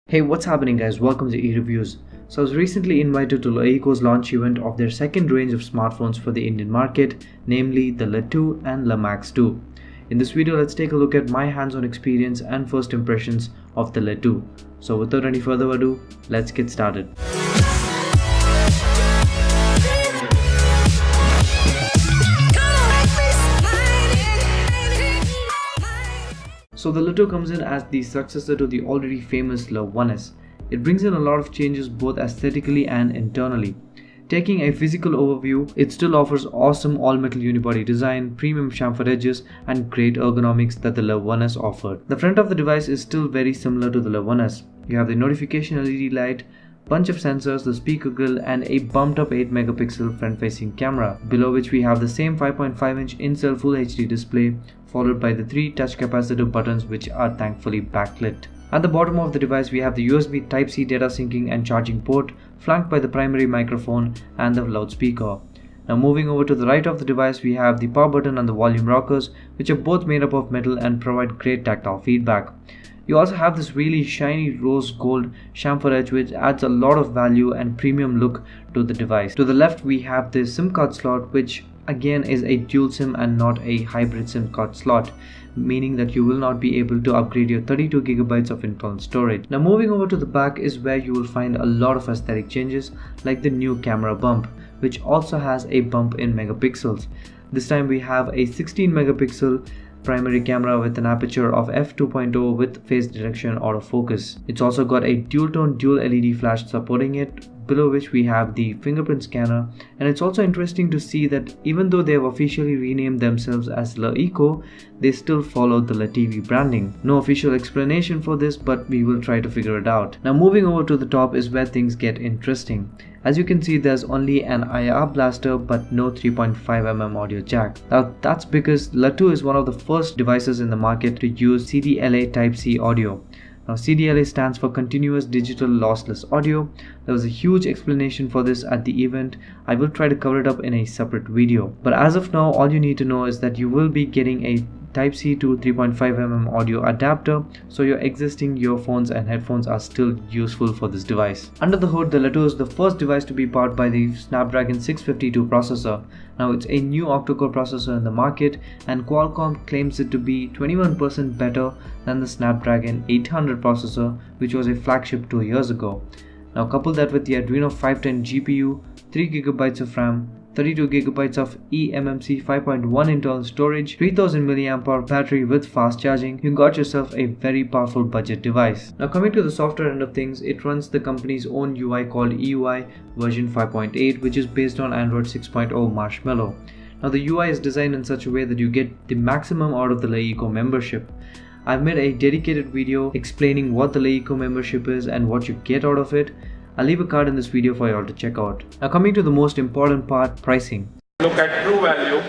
Hey, what's happening guys? Welcome to eReviews. So I was recently invited to LeEco's launch event of their second range of smartphones for the Indian market, namely the Le2 and Le Max 2. In this video, let's take a look at my hands-on experience and first impressions of the Le2. So without any further ado, let's get started. So the Le2 comes in as the successor to the already famous Le1S. It brings in a lot of changes both aesthetically and internally. Taking a physical overview, it still offers awesome all-metal unibody design, premium chamfered edges, and great ergonomics that the Le1S offered. The front of the device is still very similar to the Le1S. You have the notification LED light, bunch of sensors, the speaker grill, and a bumped up 8 megapixel front-facing camera, below which we have the same 5.5-inch in-cell Full HD display, followed by the 3 touch capacitive buttons which are thankfully backlit. At the bottom of the device we have the USB Type-C data syncing and charging port, flanked by the primary microphone and the loudspeaker. Now moving over to the right of the device, we have the power button and the volume rockers, which are both made up of metal and provide great tactile feedback. You also have this really shiny rose gold chamfer edge which adds a lot of value and premium look to the device. To the left we have the SIM card slot, which again is a dual SIM and not a hybrid SIM card slot, meaning that you will not be able to upgrade your 32 GB of internal storage. Now moving over to the back is where you will find a lot of aesthetic changes, like the new camera bump, which also has a bump in megapixels. This time we have a 16 megapixel primary camera with an aperture of f2.0 with phase detection autofocus. It's also got a dual tone dual LED flash supporting it, below which we have the fingerprint scanner. And it's also interesting to see that even though they have officially renamed themselves as LeEco, they still follow the letv branding. No official explanation for this, but we will try to figure it out. Now moving over to the top is where things get interesting. As you can see, there's only an IR blaster but no 3.5mm audio jack. Now that's because Le2 is one of the first devices in the market to use CDLA Type-C audio. Now CDLA stands for Continuous Digital Lossless Audio. There was a huge explanation for this at the event. I will try to cover it up in a separate video. But as of now, all you need to know is that you will be getting a Type-C to 3.5mm audio adapter, so your existing earphones and headphones are still useful for this device. Under the hood, the Le2 is the first device to be powered by the Snapdragon 652 processor. Now it's a new octa-core processor in the market, and Qualcomm claims it to be 21% better than the Snapdragon 800 processor, which was a flagship 2 years ago. Now couple that with the Adreno 510 GPU, 3GB of RAM, 32GB of eMMC 5.1 internal storage, 3000 mAh battery with fast charging, you got yourself a very powerful budget device. Now coming to the software end of things, it runs the company's own UI called EUI version 5.8, which is based on Android 6.0 Marshmallow. Now the UI is designed in such a way that you get the maximum out of the LeEco membership. I've made a dedicated video explaining what the LeEco membership is and what you get out of it. I'll leave a card in this video for you all to check out. Now coming to the most important part, pricing. Look at true value.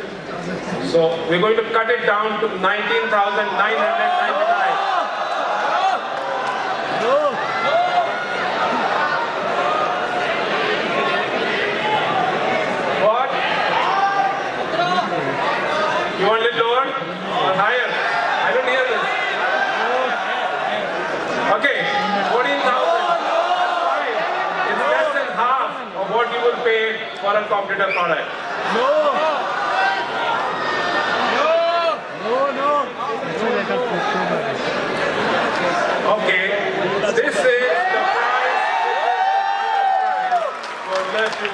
So we're going to cut it down to 19,999. What? You want it lower or higher? I don't hear this. Okay, 14,000. What you will pay for a competitor product? No. Okay, this is the price for Le2,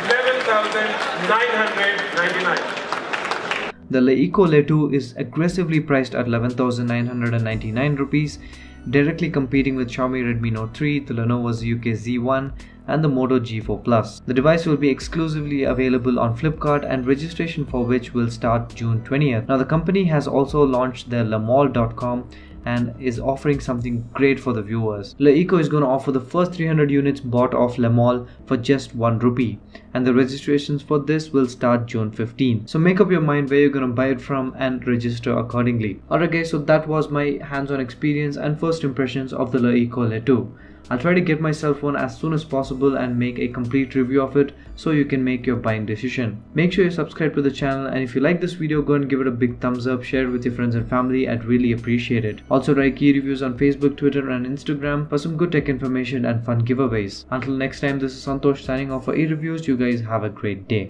11,999. The LeEco Le2 is aggressively priced at 11,999 rupees, directly competing with Xiaomi Redmi Note 3, the Lenovo ZUK Z1, and the Moto G4 Plus. The device will be exclusively available on Flipkart, and registration for which will start June 20th. Now the company has also launched their lemall.com and is offering something great for the viewers. LeEco is going to offer the first 300 units bought off Lemall for just 1 rupee, and the registrations for this will start June 15. So make up your mind where you're going to buy it from and register accordingly. Alright guys, so that was my hands-on experience and first impressions of the LeEco Le2. I'll try to get myself one as soon as possible and make a complete review of it so you can make your buying decision. Make sure you subscribe to the channel, and if you like this video, go and give it a big thumbs up, share it with your friends and family. I'd really appreciate it. Also write key reviews on Facebook, Twitter and Instagram for some good tech information and fun giveaways. Until next time, this is Santosh signing off for e-reviews. You guys have a great day.